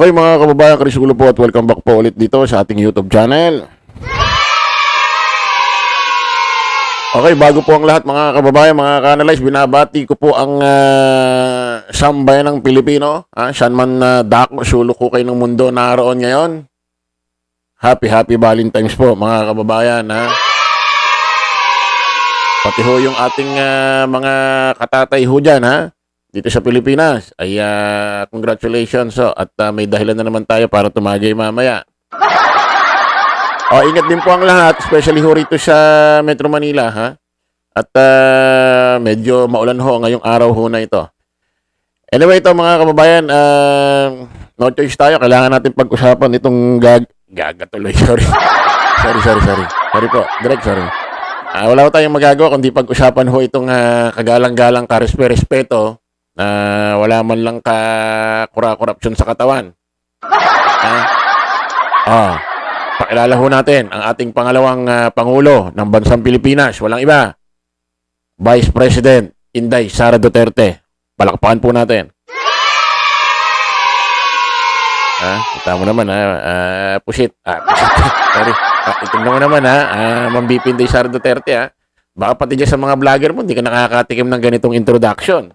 Okay mga kababayan, Chris Gulo po at welcome back po ulit dito sa ating YouTube channel. Okay, bago po ang lahat mga kababayan, mga ka-analyze, binabati ko po ang sambayan ng Pilipino. Saan man dako, sulok ko kayo ng mundo naroon ngayon. Happy Valentine's po mga kababayan. Pati ho yung ating mga katatay ho dyan dito sa Pilipinas. Ay congratulations at may dahilan na naman tayo para tumagay mamaya. Ingat din po ang lahat, especially ho rito sa Metro Manila, At medyo maulan ho ngayong araw ho na ito. Anyway, ito mga kababayan, no choice tayo. Kailangan natin pag-usapan itong gagatuloy. Sorry. Sorry po. Direct, sorry. Wala ho tayong magagawa kundi pag-usapan ho itong kagalang-galang karespeto na wala man lang korupsyon sa katawan. Pakilala ho natin ang ating pangalawang Pangulo ng Bansang Pilipinas. Walang iba. Vice President Inday Sara Duterte. Palakpakan po natin. Kita mo naman pusit. Sorry. Itignan mo naman Ma'am BP Inday Sara Duterte Baka pati dyan sa mga vlogger mo, hindi ka nakakatikim ng ganitong introduction.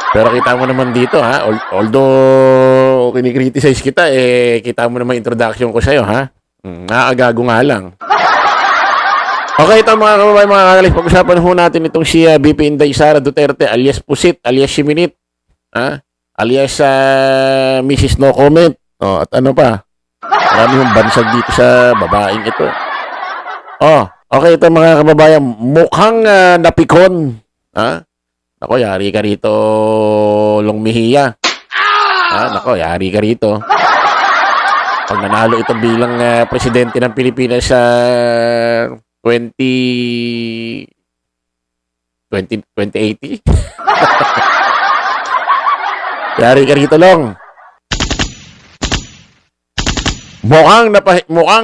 Pero kita mo naman dito although kinikriticize kita, kita mo naman introduction ko sa'yo, nakakagago nga lang. Okay, ito mga kababayan, mga kanalis, pag-usapan ho natin itong si BP Inday Sara Duterte alias Pusit, alias Siminit, alias Mrs. No Comment, at ano pa, marami yung bansag dito sa babaeng ito. Okay, ito mga kababayan, mukhang napikon, Nako, yari ka rito, Long Mejia. Nako, yari ka rito. Pag nanalo ito bilang presidente ng Pilipinas sa 2080. Yari ka rito, Long. Mukhang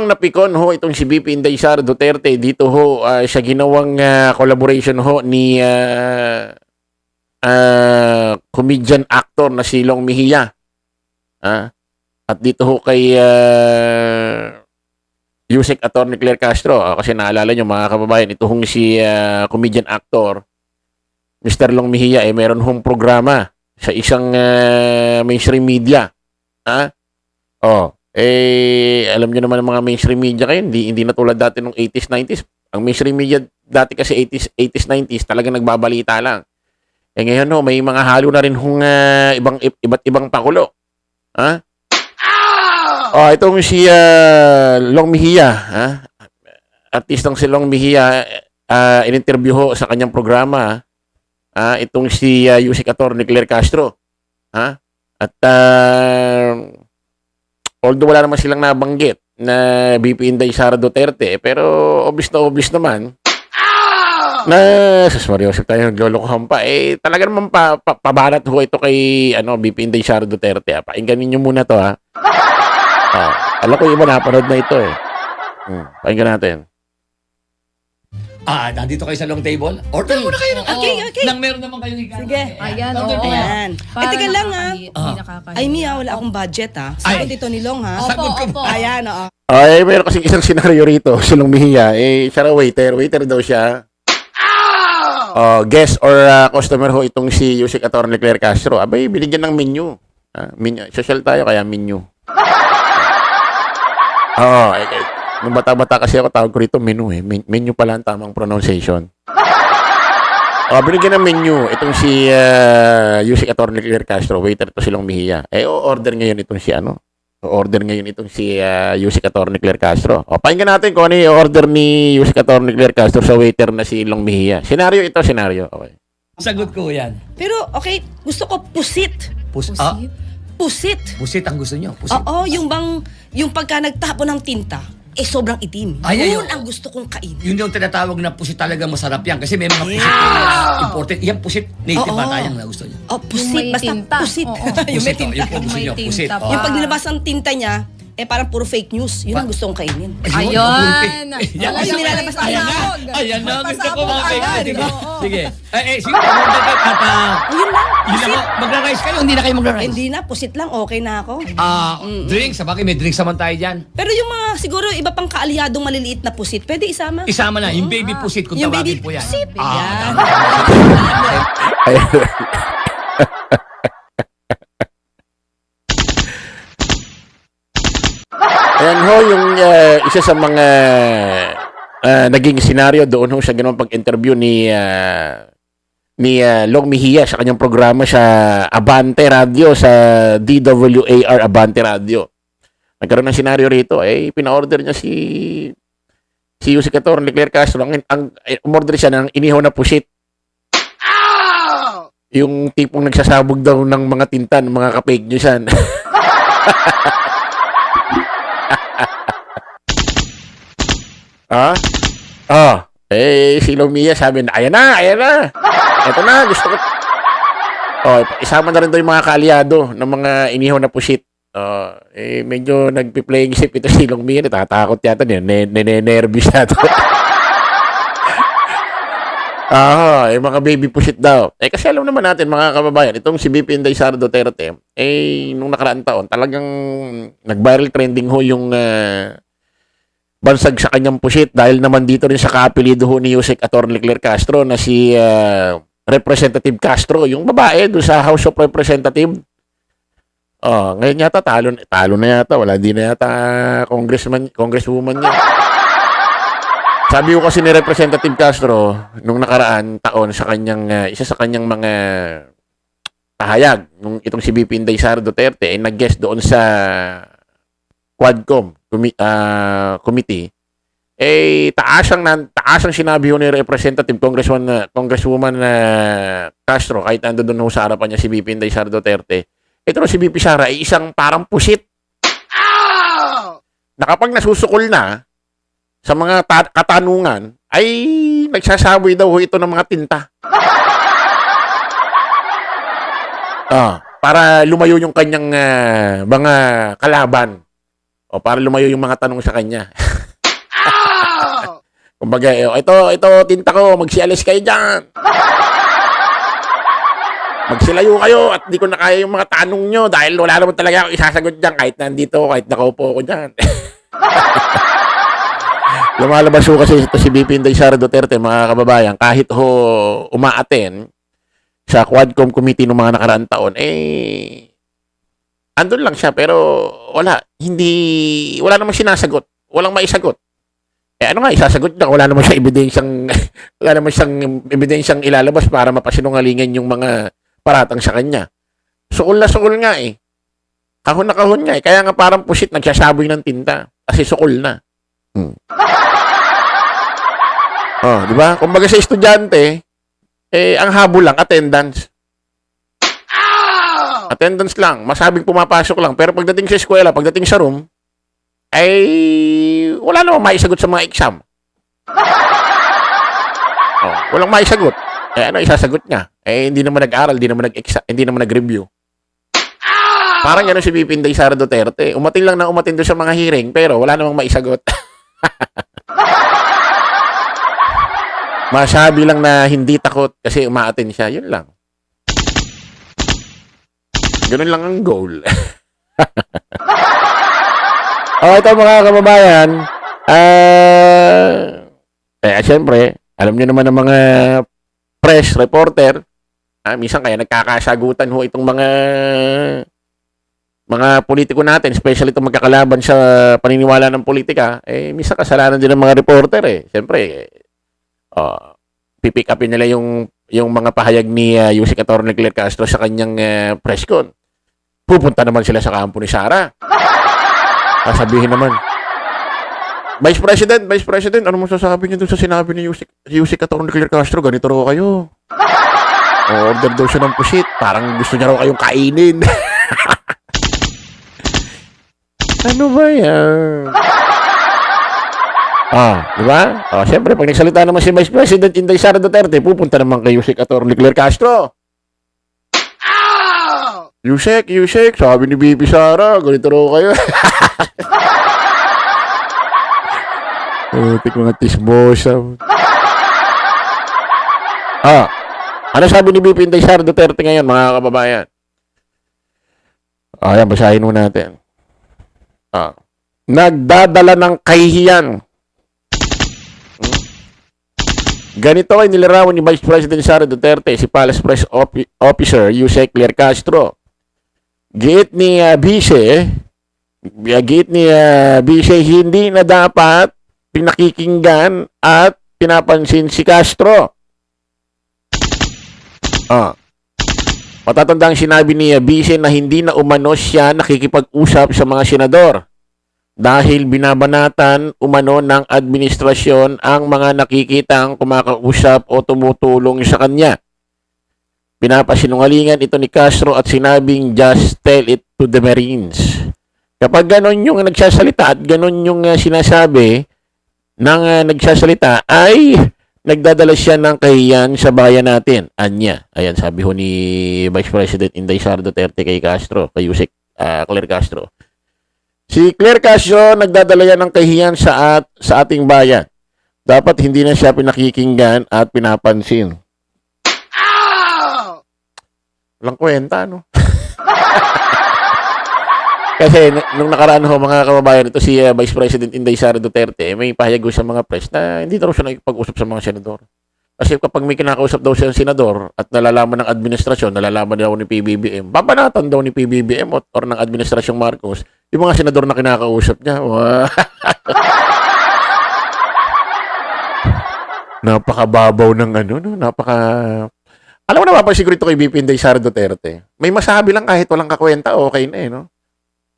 napikon ho itong si BP Inday Sara Duterte. Dito ho sa ginawang collaboration ho ni comedian actor na si Long Mejia. At dito ho kay Yusek Atty. Claire Castro. Kasi naalala nyo mga kababayan, ito hong si comedian actor Mr. Long Mejia meron hong programa sa isang mainstream media. Alam nyo naman ang mga mainstream media kayo, hindi na tulad dati nung 80s, 90s. Ang mainstream media dati kasi 80s, 90s talagang nagbabalita lang. Ngayon may mga halo na rin hong iba't ibang pakulo. Itong si Long Mejia, artistang si Long Mejia, in-interview ho sa kanyang programa, itong si Yusek Atty. Claire Castro. At although wala naman silang nabanggit na BP Inday Sara Duterte, pero obvious naman, na Mariosep tayo naglolokohan pa talaga naman pabarat ho ito kay BP Inday Sara Duterte. Pakinggan niyo muna to alam ko yung iba napanood na ito pakinggan natin. Nandito kayo sa long table? Order muna kayo ng Okay. Nang meron naman kayong higano. Sige. Ayan, Order oo. kayo. Ayan. Teka lang Ay, Mia, wala akong budget Sagot ito ni Long Sagot ko. Opo. Ayan, Meron kasing isang senaryo rito si Long Mejia. Siya na waiter daw siya. Guest or customer ho itong si Yusek Atty. Claire Castro. Abay, binigyan ng menu. Menu. Social tayo kaya menu. Nung bata-bata kasi ako, tawag ko rito menu Menu pala ang tamang pronunciation. Binigyan ng menu itong si Yusek Atty. Claire Castro. Waiter to si Long Mejia. O-order ngayon itong si Yusek Atty. Claire Castro. Pakinggan natin kung ano yung order ni Yusek Atty. Claire Castro sa waiter na si Long Mejia. Senaryo. Okay. Sagot ko yan. Pero, okay, gusto ko pusit. Pusit? Pusit. Pusit ang gusto nyo? Pusit? Oo, yung pagka nagtapon ng tinta, sobrang itim. Yun ang gusto kong kainin. Yun yung tinatawag na pusit, talaga masarap yan. Kasi may mga pusit na important. Yan pusit, native batayang na gusto nyo. Pusit, Yung may basta tinta. pusit. Oo. Yung may Pusit, tinta. yung po gusto nyo, pusit. tinta pa. Yung pag nilabas ang tinta niya, parang puro fake news. Yun ang gusto kong kainin. Ayun. Yan Wala yung nilalabas na Ayan na. pasabog. Ayan na. Gusto ko mga Pasabog fake agad. news. Oo. Sige. Sige. Order ka at Yun lang. yun lang po. Magra-rice kayo. Hindi na kayo magra-rice. Hindi na, pusit lang, okay na ako. Drinks. Sabagay, may drinks naman tayo dyan. Pero yung mga, siguro, iba pang kaalyadong maliliit na pusit, pwede isama. Isama na. Yung baby pusit kung Yung tawagin baby po yan. pusit. Yan. Ayun. Ayan ho, yung isa sa mga naging senaryo doon ho sa ganun pag-interview ni Long Mejia sa kanyang programa sa Abante Radio, sa DWAR Abante Radio. Nagkaroon ng senaryo rito, pina-order niya si Jose Leclerc Castro. Umorder siya ng inihaw na pusit. Yung tipong nagsasabog daw ng mga tinta, ng mga ka-fake news yan. Si Lumia sabi na, ayan na. Ito na, gusto ko. Isama na rin daw yung mga kaalyado ng mga inihaw na pusit. Medyo nagpi-playing sip ito si Lumia. Natatakot yata niya. Nenervous yata. Yung mga baby pusit daw. Kasi alam naman natin, mga kababayan, itong si BP Inday Sara Duterte, nung nakaraang taon, talagang nag-viral trending ho yung bansag sa kanyang pusit dahil naman dito rin sa kaapelido ho ni Yusek Atty. Leclerc Castro na si Representative Castro, yung babae doon sa House of Representative. Ngayon yata talo na yata, wala din na yata congresswoman niya. Sabi ko kasi ni Representative Castro nung nakaraan taon sa kanyang isa sa kanyang mga pahayag nung itong si BP Inday Sara Duterte ay nag-guest doon sa Quadcom committee, taasang sinabi ho ni Representative Congresswoman Castro kahit ando doon ho sa harapan niya si BP Inday Sara Duterte. Ito si BP Sara ay isang parang pusit. Na kapag nasusukol na sa mga katanungan, ay nagsasaboy daw ho ito ng mga tinta. Para lumayo yung kanyang mga kalaban. Para lumayo yung mga tanong sa kanya. Kumbaga, ito, tinta ko, magsialis kayo dyan. Magsilayo kayo at di ko na kaya yung mga tanong nyo dahil wala naman talaga ako isasagot dyan kahit nandito, kahit nakaupo ko dyan. Lumalabas ho kasi ito si BP Inday Sara Duterte, mga kababayan, kahit ho umaaten sa Quadcom committee ng mga nakaraang taon, andun lang siya pero wala namang sinasagot, walang maisagot. Ano nga isasagot niya, wala naman siyang ebidensyang ilalabas para mapasinungalingan yung mga paratang sa kanya. Sukol na sukol nga kahon na kahon nga kaya nga parang pusit nagsasaboy ng tinta kasi sukol na. Di ba? Kumbaga sa estudyante, ang habol lang attendance. Attendance lang, masabing pumapasok lang. Pero pagdating sa eskwela, pagdating sa room, ay wala namang maisagot sa mga exam. Walang maisagot. Ano isasagot niya? Hindi naman nag-aral, hindi naman nag-review. Parang gano'n si BP Inday Sara Duterte. Umating lang na umatin doon sa mga hearing, pero wala namang maisagot. Masabi lang na hindi takot kasi umaatin siya. Yun lang. Ganun lang ang goal. Ito mga kababayan. Siyempre, alam niyo naman ng mga press reporter, minsan kaya nagkakasagutan ho itong mga politiko natin, especially itong magkakalaban sa paniniwala ng politika, minsan kasalanan din ng mga reporter. Siyempre, pipick upin nila yung mga pahayag ni Yusek Atty. Leclerc Castro sa kanyang press con. Pupunta naman sila sa kampo ni Sara. Sasabihin naman, Vice President, ano mo sasabi niyo dun sa sinabi ni Yusek Atty. Leclerc Castro? Ganito raw kayo. Order daw siya ng pusit. Parang gusto niya raw kayong kainin. Ano ba yan? Di ba? Siyempre, pag nagsalita naman si Vice President Inday Sara Duterte, pupunta naman kay Yusek Atty. Leclerc Castro. Yusek, sabi ni Bibi Sara, ganito raw kayo. Putik mga tismosa. Ano sabi ni Bibi Inday Sara Duterte ngayon, mga kababayan? Ayan, basahin mo natin. Nagdadala ng kahihiyan. Ganito ay nilarawan ni Vice President Sara Duterte, si Palace Press Officer Yusek Claire Castro. Giit ni Bise, hindi na dapat pinakikinggan at pinapansin si Castro. Matatandang sinabi ni Bise na hindi na umano siya nakikipag-usap sa mga senador dahil binabanatan umano ng administrasyon ang mga nakikitang kumakausap o tumutulong sa kanya. Pinapasinungalingan ito ni Castro at sinabing just tell it to the Marines. Kapag ganon yung nagsasalita at ganon yung sinasabi ng nagsasalita ay nagdadala siya ng kahiyan sa bayan natin. Anya. Ayan, sabi ho ni Vice President Inday Sara Duterte kay Castro, kay Yusek Claire Castro. Si Claire Castro, nagdadala yan ng kahiyan sa ating bayan. Dapat hindi na siya pinakikinggan at pinapansin. Walang kwenta, no? Kasi nung nakaraan ho, mga kababayan, ito si Vice President Inday Sara Duterte, may pahayag sa mga press na hindi daw siya nakikipag-usap sa mga senador. Kasi kapag may kinakausap daw siya ng senador at nalalaman ng administrasyon, nalalaman daw ni PBBM, babanatan daw ni PBBM or ng administrasyong Marcos, yung mga senador na kinakausap niya. Wow. Napakababaw ng no? Alam mo, napapansin siguro ito kay VP Inday Sara Duterte. May masabi lang kahit walang kakwenta, okay na no?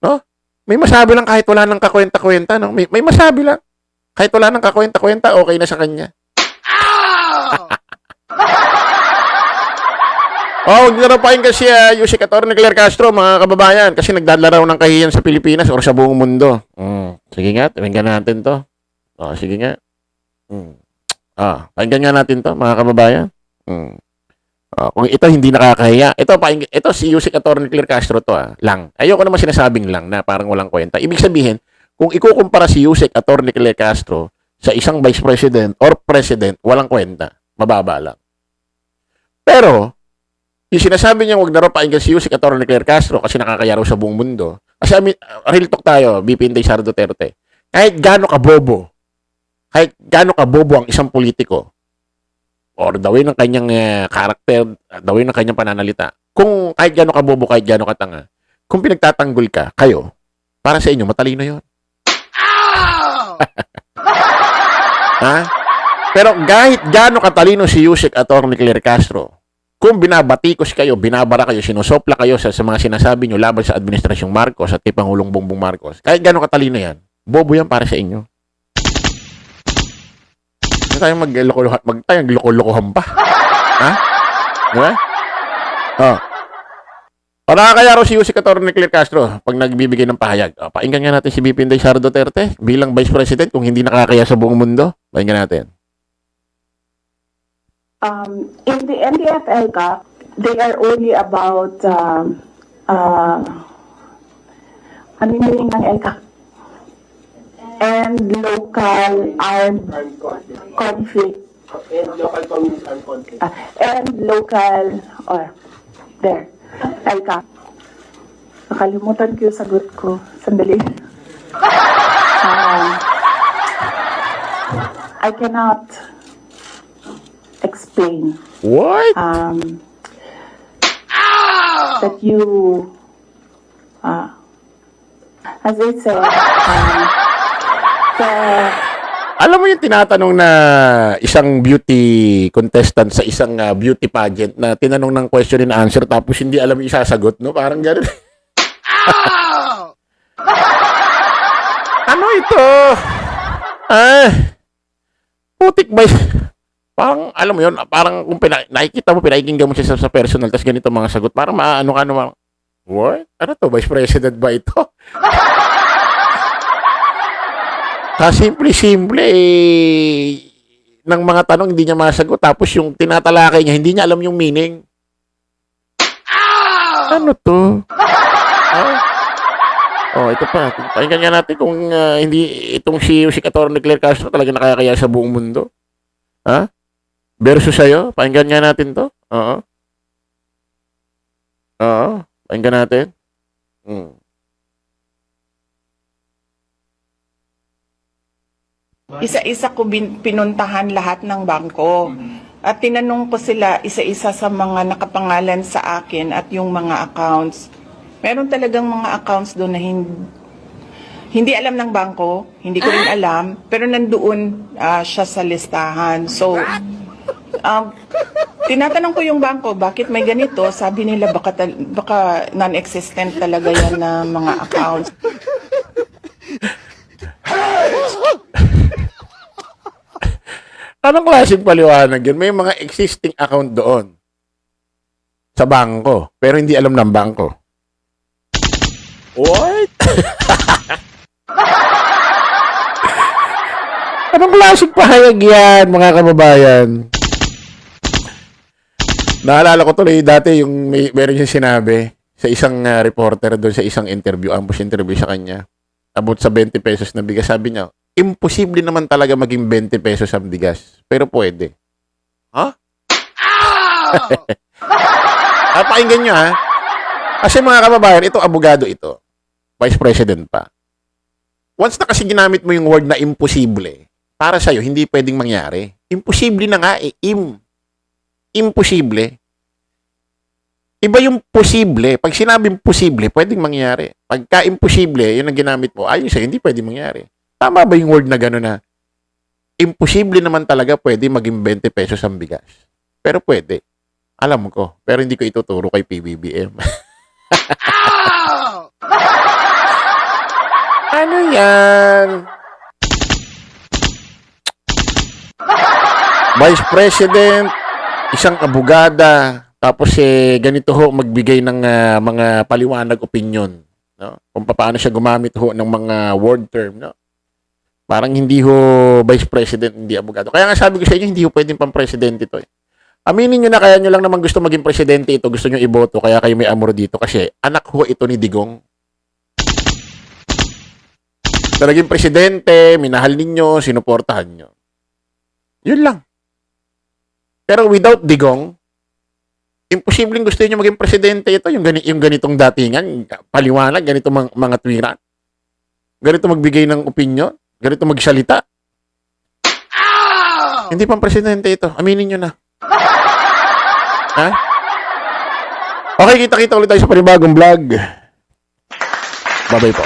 No? May masabi lang kahit wala nang kakwenta-kwenta, no? May masabi lang. Kahit wala nang kakwenta-kwenta, okay na sa kanya. Huwag narapain kasi Yusek Atty. Claire Castro, mga kababayan, kasi nagdadala raw ng kahiyan sa Pilipinas or sa buong mundo. Sige nga, tingnan natin to. Sige nga. Pakinggan nga natin to, mga kababayan. Kung ito hindi nakakahiya, ito si Yusek Atty. Claire Castro to lang. Ayoko naman sinasabing lang na parang walang kwenta. Ibig sabihin, kung ikukumpara si Yusek Atty. Claire Castro sa isang vice president or president, walang kwenta. Mababa lang. Pero, yung sinasabi niya huwag na raw pakinggan si Yusek Atty. Claire Castro kasi nakakaya raw sa buong mundo. Kasi real talk tayo, VP Inday Sara Duterte. Kahit gaano kabobo ang isang politiko, or the way ng kanyang karakter, the way ng kanyang pananalita, kung kahit gaano kabobo, kahit gaano katanga, kung pinagtatanggol ka, kayo, para sa inyo, matalino yun. Pero kahit gaano katalino si Yusek Atty. Claire Castro, kung binabatikos kayo, binabara kayo, sinusopla kayo sa mga sinasabi nyo laban sa administrasyong Marcos at kay Pangulong Bongbong Marcos, kahit gaano katalino yan, bobo yan para sa inyo. Huwag tayong magloko-lokohan pa. Diba? Nakakaya raw si Yusek Atty. Claire Castro pag nagbibigay ng pahayag. Pakinggan nga natin si VP Inday Sara Duterte bilang Vice President kung hindi nakakaya sa buong mundo. Pakinggan natin. In the NDFL Cup, they are only about ano yung meaning ng LCAP? And local armed conflict. And local community armed conflict. And local, there, LCAP. Nakalimutan ko yung sagot ko. Sandali. I cannot explain. What? That you, as I said, Alam mo yung tinatanong na isang beauty contestant sa isang beauty pageant na tinanong ng question and answer tapos hindi alam yung isasagot, no? Parang gano'n. Ano ito? Putik ba? Parang, alam mo yun, parang kung nakikita mo, pinakikinggan mo siya sa personal, tapos ganito mga sagot, parang maano ka naman, what? Ano to? Vice President ba ito? Simple-simple ng mga tanong hindi niya masagot, tapos yung tinatalakay niya, hindi niya alam yung meaning. Ano to? Ito pa. Pakinggan nga natin kung hindi itong si Atty. Claire Castro talaga nakakaya sa buong mundo. Ha? Versus sa'yo. Pakinggan nga natin to. Oo. Pakinggan natin. Isa-isa ko pinuntahan lahat ng bangko. At tinanong ko sila isa-isa sa mga nakapangalan sa akin at yung mga accounts. Meron talagang mga accounts doon na hindi alam ng bangko, hindi ko rin alam, pero nandoon siya sa listahan. So, tinatanong ko yung bangko, bakit may ganito? Sabi nila baka non-existent talaga yan na mga accounts. Anong klaseng paliwanag yun? May mga existing account doon sa bangko, pero hindi alam ng bangko. What? Anong klaseng pahayag yan, mga kababayan? Naalala ko tuloy dati yung meron siyang sinabi sa isang reporter doon sa isang interview, ambush interview sa kanya, about sa 20 pesos na bigas. Sabi niya, imposible naman talaga maging 20 pesos ang bigas. Pero pwede. Ha? Pakinggan nyo ha. Kasi mga kababayan, itong abogado ito, Vice President pa. Once na kasi ginamit mo yung word na imposible, para sa'yo, hindi pwedeng mangyari. Imposible na nga eh. Imposible. Iba yung posible. Pag sinabing posible, pwedeng mangyari. Pagka imposible, yun ang ginamit mo, ayun sa'yo, hindi pwedeng mangyari. Tama ba yung word na gano'n na imposible naman talaga pwede maging 20 pesos ang bigas? Pero pwede. Alam ko. Pero hindi ko ituturo kay PBBM. Ano yan? Vice President, isang abogada, tapos ganito ho magbigay ng mga paliwanag opinion, no? Kung paano siya gumamit ho ng mga word term, no? Parang hindi ho Vice President, hindi abogado. Kaya nga sabi ko sa inyo, hindi ho pwedeng pang-presidente ito eh. Aminin nyo na, kaya nyo lang naman gusto maging presidente ito, gusto nyo iboto, kaya kayo may amor dito kasi anak ho ito ni Digong. Na naging presidente, minahal ninyo, sinuportahan nyo. Yun lang. Pero without Digong, imposibleng gusto nyo maging presidente ito, yung ganitong datingan, paliwanag, ganitong mga tuwiran, ganito magbigay ng opinion, ganito magsalita. Hindi pang presidente ito. Aminin nyo na. Ha? Okay, kita-kita ulit tayo sa panibagong vlog. Bye-bye po.